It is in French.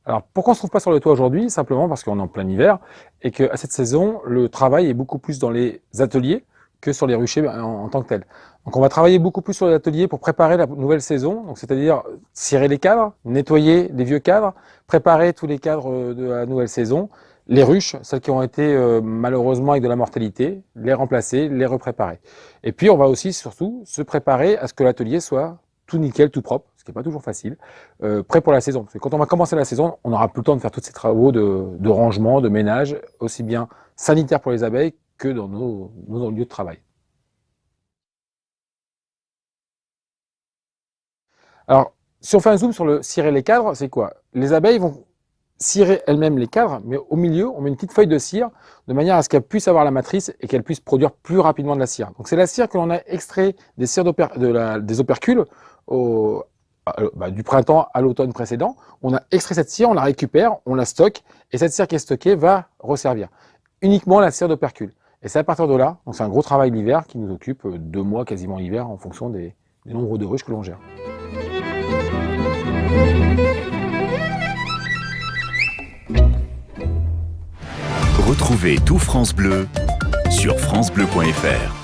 Alors, pourquoi on ne se trouve pas sur le toit aujourd'hui? Simplement parce qu'on est en plein hiver et qu'à cette saison, le travail est beaucoup plus dans les ateliers que sur les ruchers en tant que tels. Donc, on va travailler beaucoup plus sur les ateliers pour préparer la nouvelle saison, donc c'est-à-dire cirer les cadres, nettoyer les vieux cadres, préparer tous les cadres de la nouvelle saison, les ruches, celles qui ont été malheureusement avec de la mortalité, les remplacer, les repréparer. Et puis, on va aussi surtout se préparer à ce que l'atelier soit tout nickel, tout propre, ce qui n'est pas toujours facile, prêt pour la saison. Parce que quand on va commencer la saison, on n'aura plus le temps de faire tous ces travaux de rangement, de ménage, aussi bien sanitaires pour les abeilles que dans nos lieux de travail. Alors, si on fait un zoom sur le cirer les cadres, c'est quoi? Les abeilles vont cirer elles-mêmes les cadres, mais au milieu, on met une petite feuille de cire de manière à ce qu'elles puissent avoir la matrice et qu'elles puissent produire plus rapidement de la cire. Donc c'est la cire que l'on a extrait des cires des opercules du printemps à l'automne précédent. On a extrait cette cire, on la récupère, on la stocke, et cette cire qui est stockée va resservir uniquement la cire d'opercule. Et c'est à partir de là, donc c'est un gros travail l'hiver qui nous occupe 2 mois quasiment l'hiver en fonction des nombres de ruches que l'on gère. Retrouvez tout France Bleu sur francebleu.fr.